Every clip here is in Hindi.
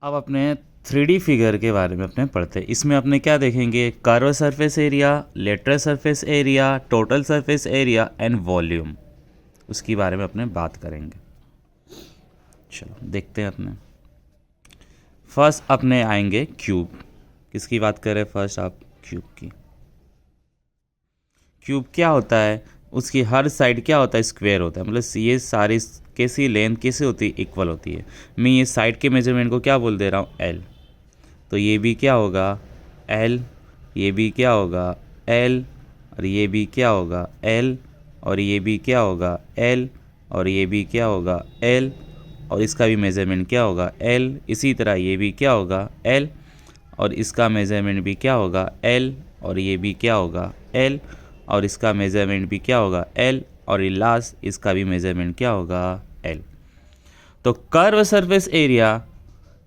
अब अपने 3D फिगर के बारे में अपने पढ़ते हैं। इसमें अपने क्या देखेंगे, curve surface area, lateral surface area, total surface area and volume, उसके बारे में अपने बात करेंगे। चलो देखते हैं अपने। फर्स्ट अपने आएंगे क्यूब। किसकी बात करें फर्स्ट आप? क्यूब की। क्यूब क्या होता है, उसकी हर साइड क्या होता है, स्क्वायर होता है। मतलब ये सारी कैसी लेंथ कैसे होती है, इक्वल होती है। मैं ये साइड के मेजरमेंट को क्या बोल दे रहा हूँ, एल। तो ये भी क्या होगा, एल। ये भी क्या होगा, एल। और ये भी क्या होगा, एल। और ये भी क्या होगा, एल। और ये भी क्या होगा, एल। और इसका भी मेज़रमेंट क्या होगा, एल। इसी तरह ये भी क्या होगा, एल। और इसका मेज़रमेंट भी क्या होगा, एल। और ये भी क्या होगा, एल। और इसका मेज़रमेंट भी क्या होगा, एल। और ये लास्ट इसका भी मेज़रमेंट क्या होगा, एल। तो कर्व सरफेस एरिया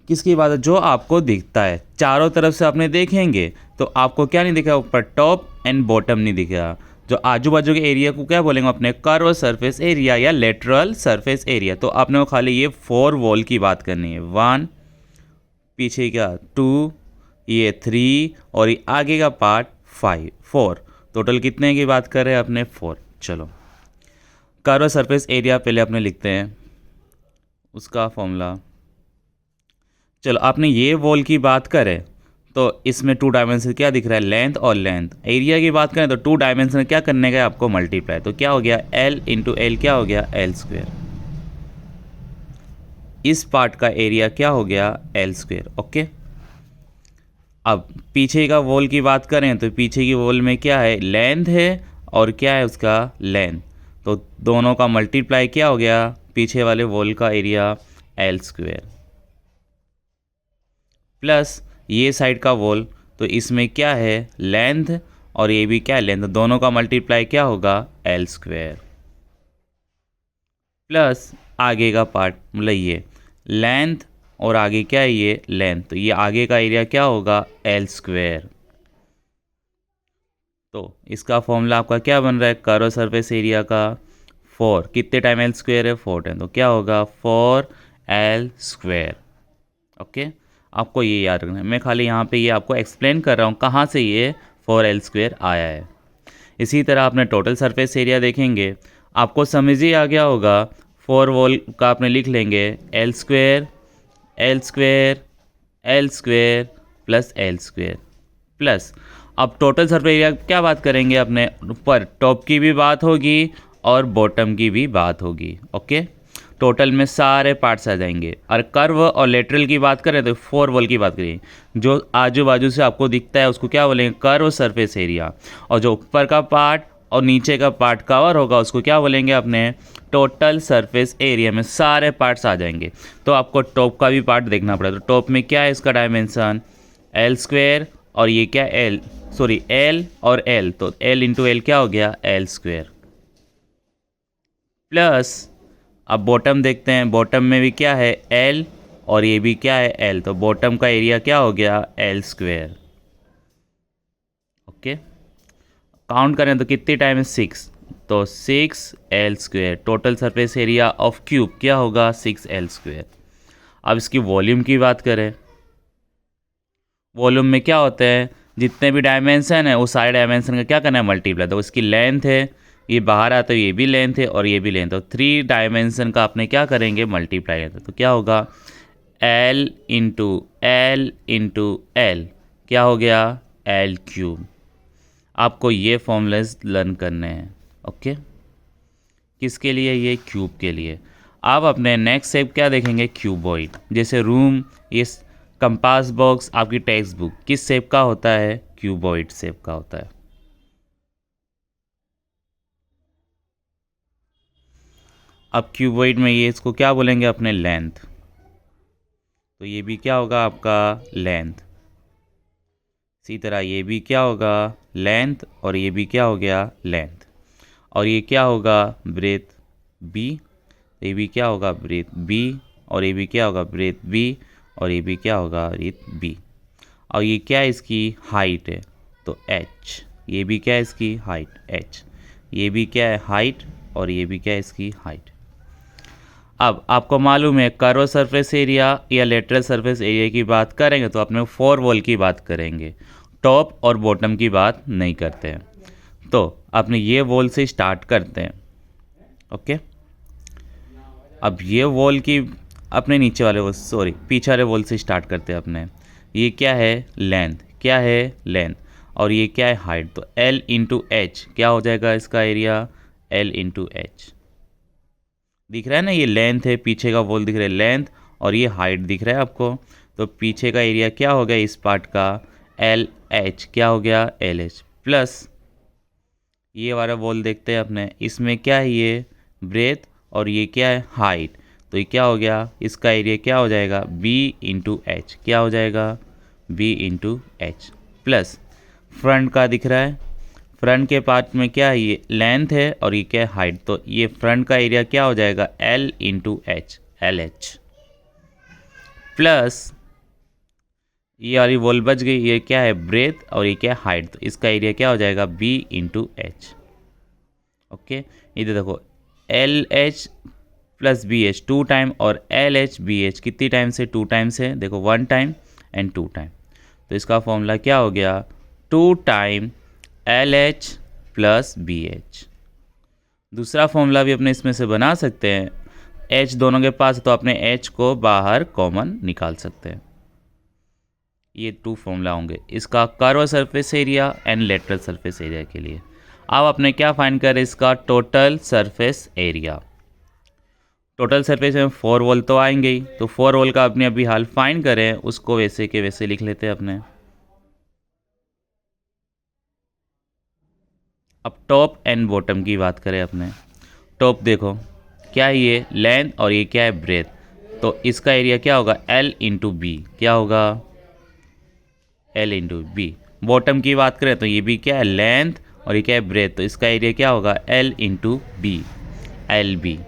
किसकी बात है, जो आपको दिखता है चारों तरफ से आपने देखेंगे तो आपको क्या नहीं दिखेगा, ऊपर टॉप एंड बॉटम नहीं दिखेगा। जो आजू बाजू के एरिया को क्या बोलेंगे अपने, कर्व सरफेस एरिया या लेटरल सरफेस एरिया। तो आपने को खाली ये 4 वॉल की बात करनी है, 1, पीछे का 2, ये 3 और ये आगे का पार्ट 5, 4। टोटल कितने की बात कर रहे हैं अपने, 4। चलो कर्व सरफेस एरिया पहले अपने लिखते हैं उसका फॉर्मूला। चलो आपने ये वॉल की बात करें तो इसमें 2 डायमेंशन क्या दिख रहा है, लेंथ और लेंथ। एरिया की बात करें तो 2 डायमेंशन क्या करने का है आपको, मल्टीप्लाई। तो क्या हो गया, एल इंटू एल क्या हो गया, एल स्क्वेयर। इस पार्ट का एरिया क्या हो गया, एल स्क्वेयर। ओके। अब पीछे का वॉल की बात करें तो पीछे की वॉल में क्या है, लेंथ है और क्या है उसका, लेंथ। तो दोनों का मल्टीप्लाई क्या हो गया, पीछे वाले वॉल का एरिया एल स्क्वेयर, प्लस ये साइड का वॉल। तो इसमें क्या है, लेंथ और ये भी क्या है, लेंथ। दोनों का मल्टीप्लाई क्या होगा, एल स्क्वेयर, प्लस आगे का पार्ट मतलब ये लेंथ और आगे क्या है, ये लेंथ। तो ये आगे का एरिया क्या होगा, एल स्क्वेयर। तो इसका फॉर्मूला आपका क्या बन रहा है, कर्व सरफेस एरिया का 4 कितने टाइम एल स्क्वेयर है, 4 टाइम। तो क्या होगा, 4 एल स्क्वेयर। ओके। आपको ये याद रखना है, मैं खाली यहाँ पे ये आपको एक्सप्लेन कर रहा हूँ कहाँ से ये 4 एल स्क्वेयर आया है। इसी तरह आपने टोटल सरफेस एरिया देखेंगे, आपको समझ ही आ गया होगा। 4 वॉल का आपने लिख लेंगे L square, L square, L square plus L square, plus अब टोटल सरफेस एरिया क्या बात करेंगे अपने, ऊपर टॉप की भी बात होगी और बॉटम की भी बात होगी। ओके। टोटल में सारे पार्ट्स आ जाएंगे। और कर्व और लेटरल की बात करें तो 4 वॉल की बात करें, जो आजू बाजू से आपको दिखता है उसको क्या बोलेंगे, कर्व सरफेस एरिया। और जो ऊपर का पार्ट और नीचे का पार्ट कवर होगा उसको क्या बोलेंगे अपने, टोटल सरफेस एरिया में सारे पार्ट्स आ जाएंगे। तो आपको टॉप का भी पार्ट देखना पड़ेगा। तो टॉप में क्या है इसका डायमेंशन, एल स्क्वेयर। और ये क्या, एल, सॉरी एल और एल। तो एल इंटू एल क्या हो गया, एल स्क्वेयर, प्लस अब बॉटम देखते हैं। बॉटम में भी क्या है, एल और ये भी क्या है, एल। तो बॉटम का एरिया क्या हो गया, एल स्क्वेयर। ओके। काउंट करें तो कितनी टाइम है, 6। तो 6 L square. Total surface area of cube क्या होगा, 6 एल स्क्वेयर। अब इसकी वॉल्यूम की बात करें, वॉल्यूम में क्या होता है, जितने भी डायमेंशन है वो सारे डायमेंशन का क्या करना है, मल्टीप्लाई। तो इसकी लेंथ है, ये बाहर आता है, ये भी लेंथ है और ये भी लेंथ है। तो 3 डायमेंशन का आपने क्या करेंगे, मल्टीप्लाई करते। तो क्या होगा, L into L into L क्या हो गया, एल क्यूब। आपको ये फॉर्मूलेस लर्न करने हैं। ओके। किसके लिए, ये क्यूब के लिए। आप अपने नेक्स्ट शेप क्या देखेंगे, क्यूबॉइड। जैसे रूम, ये कंपास बॉक्स, आपकी टेक्स्ट बुक किस शेप का होता है, क्यूबॉइड शेप का होता है। अब क्यूबॉइड में ये इसको क्या बोलेंगे अपने, लेंथ। तो ये भी क्या होगा आपका, लेंथ। इसी तरह ये भी क्या होगा, लेंथ और ये भी क्या हो गया, लेंथ। और ये क्या होगा, ब्रेथ बी। ये भी क्या होगा, ब्रेथ बी। और ये भी क्या होगा, ब्रेथ बी। और ये भी क्या होगा, ब्रेथ बी। और ये क्या है, इसकी हाइट है तो एच। ये भी क्या है, इसकी हाइट एच। ये भी क्या है, हाइट। और ये भी क्या है, इसकी हाइट। अब आपको मालूम है कर्व सरफेस एरिया या लेटरल सरफेस एरिया की बात करेंगे तो अपने 4 वॉल की बात करेंगे, टॉप और बॉटम की बात नहीं करते हैं। तो अपने ये वॉल से स्टार्ट करते हैं। ओके, अब ये वॉल की अपने नीचे वाले वॉल पीछे वाले वॉल से स्टार्ट करते हैं अपने। ये क्या है लेंथ, क्या है लेंथ, और ये क्या है हाइट। तो L इंटू एच क्या हो जाएगा इसका एरिया, L इंटू एच। दिख रहा है ना, ये लेंथ है, पीछे का वॉल दिख रहा है लेंथ, और ये हाइट दिख रहा है आपको। तो पीछे का एरिया क्या हो गया इस पार्ट का, एल एच, क्या हो गया एल एच, प्लस ये वाला वॉल देखते हैं अपने, इसमें क्या है ये ब्रेथ और ये क्या है हाइट। तो ये क्या हो गया, इसका एरिया क्या हो जाएगा बी इंटू एच, क्या हो जाएगा B into H, plus front का दिख रहा है, फ्रंट के पार्ट में क्या है ये लेंथ है और ये क्या है हाइट। तो ये फ्रंट का एरिया क्या हो जाएगा L into H, L H, plus ये वाली वॉल बच गई, ये क्या है ब्रेथ और ये क्या है हाइट। तो इसका एरिया क्या हो जाएगा बी इंटू एच। ओके, इधर देखो L H plus B H 2 time, और एल एच बी एच कितनी टाइम से 2 टाइम से, देखो 1 टाइम एंड 2 टाइम। तो इसका फॉर्मूला क्या हो गया 2 time L H plus B H. दूसरा फॉर्मूला भी अपने इसमें से बना सकते हैं, एच दोनों के पास तो अपने एच को बाहर कॉमन निकाल सकते हैं। ये 2 फॉर्मूला होंगे इसका curve surface area and lateral surface area के लिए। अब अपने क्या फाइंड करें इसका total surface area. Total surface में 4 वॉल तो आएंगे ही, तो 4 वॉल का अपने अभी हाल फाइंड करें, उसको वैसे के वैसे लिख लेते हैं अपने। अब टॉप एंड बॉटम की बात करें अपने, टॉप देखो क्या है ये लेंथ और ये क्या है ब्रेथ। तो इसका एरिया क्या होगा एल इंटू बी, क्या होगा एल इंटू बी। बॉटम की बात करें तो ये भी क्या है लेंथ और ये क्या है ब्रेथ, तो इसका एरिया क्या होगा L into B, L B.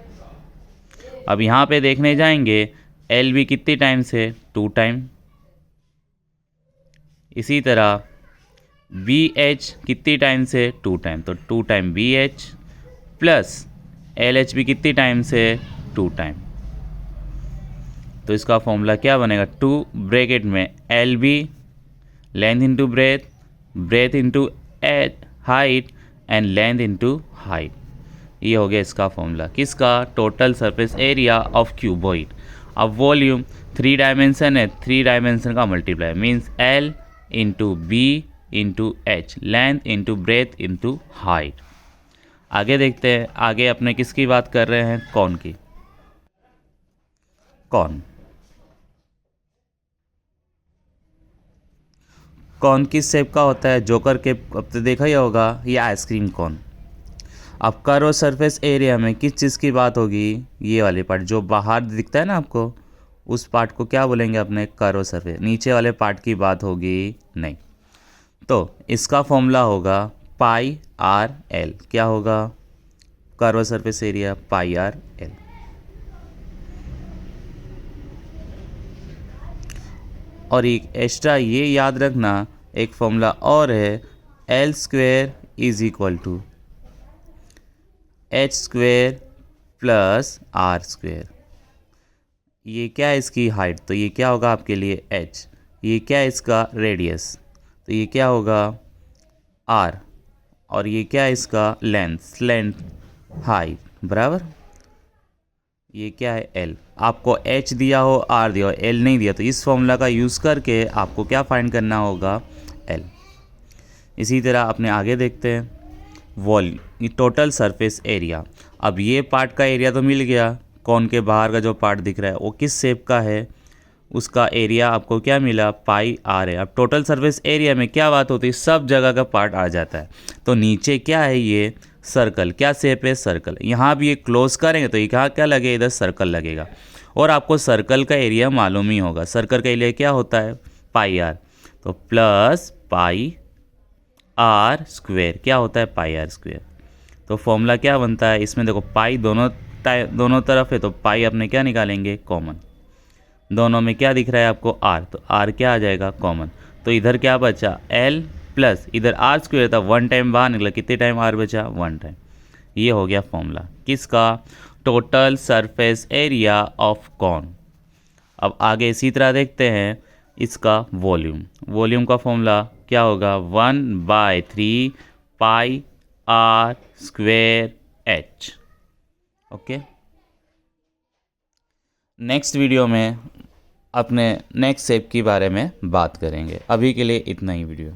अब यहाँ पे देखने जाएंगे एल बी कितनी टाइम से 2 टाइम, इसी तरह बी एच कितनी टाइम से 2 टाइम, तो 2 time B H, plus L H भी कितनी टाइम से 2 टाइम। तो इसका फॉर्मूला क्या बनेगा 2 ब्रैकेट में L B length into breadth, breadth into height and length into height. ये हो गया इसका फॉर्मूला किसका total surface area of cuboid. अब वॉल्यूम 3 डायमेंशन है, 3 डायमेंशन का multiply means L into B into H, length into breadth into height. आगे देखते हैं, आगे अपने किसकी बात कर रहे हैं कॉन की। कॉन किस शेप का होता है, जोकर के अब तो देखा ही होगा, ये आइसक्रीम कॉन। अब कर्व सरफेस एरिया में किस चीज़ की बात होगी, ये वाले पार्ट जो बाहर दिखता है ना आपको, उस पार्ट को क्या बोलेंगे अपने कर्व सरफेस। नीचे वाले पार्ट की बात होगी नहीं। तो इसका फॉर्मूला होगा पाई आर एल, क्या होगा curve surface area pi R L. और एक एक्स्ट्रा ये याद रखना, एक फॉर्मूला और है L square is equal to H square plus R square. ये क्या है इसकी हाइट, तो ये क्या होगा आपके लिए एच, ये क्या है इसका रेडियस, तो ये क्या होगा आर, और ये क्या है इसका लेंथ हाइट बराबर, ये क्या है एल। आपको एच दिया हो आर दिया हो एल नहीं दिया, तो इस फॉर्मूला का यूज़ करके आपको क्या फाइंड करना होगा एल। इसी तरह अपने आगे देखते हैं वॉल्यूम टोटल सरफेस एरिया। अब ये पार्ट का एरिया तो मिल गया, कॉन के बाहर का जो पार्ट दिख रहा है वो किस शेप का है, उसका एरिया आपको क्या मिला पाई आर है। अब टोटल सरफेस एरिया में क्या बात होती है, सब जगह का पार्ट आ जाता है। तो नीचे क्या है ये सर्कल, क्या शेप है सर्कल, यहाँ भी ये क्लोज करेंगे तो यहाँ क्या लगेगा इधर सर्कल लगेगा। और आपको सर्कल का एरिया मालूम ही होगा, सर्कल का एरिया क्या होता है पाई आर, तो प्लस पाई आर स्क्वेयर, क्या होता है पाई आर स्क्वेयर। तो फॉर्मूला क्या बनता है इसमें देखो पाई दोनों तरफ है, तो पाई अपने क्या निकालेंगे कॉमन, दोनों में क्या दिख रहा है आपको आर, तो आर क्या आ जाएगा कॉमन। तो इधर क्या बचा एल प्लस इधर आर स्क्वेयर था, 1 टाइम बाहर निकला, कितने टाइम आर बचा 1 टाइम। ये हो गया फॉर्मूला किसका total surface area of cone. अब आगे इसी तरह देखते हैं इसका वॉल्यूम। वॉल्यूम का फॉर्मूला क्या होगा, 1/3 pi R square H. Okay, next video में अपने नेक्स्ट शेप के बारे में बात करेंगे। अभी के लिए इतना ही वीडियो।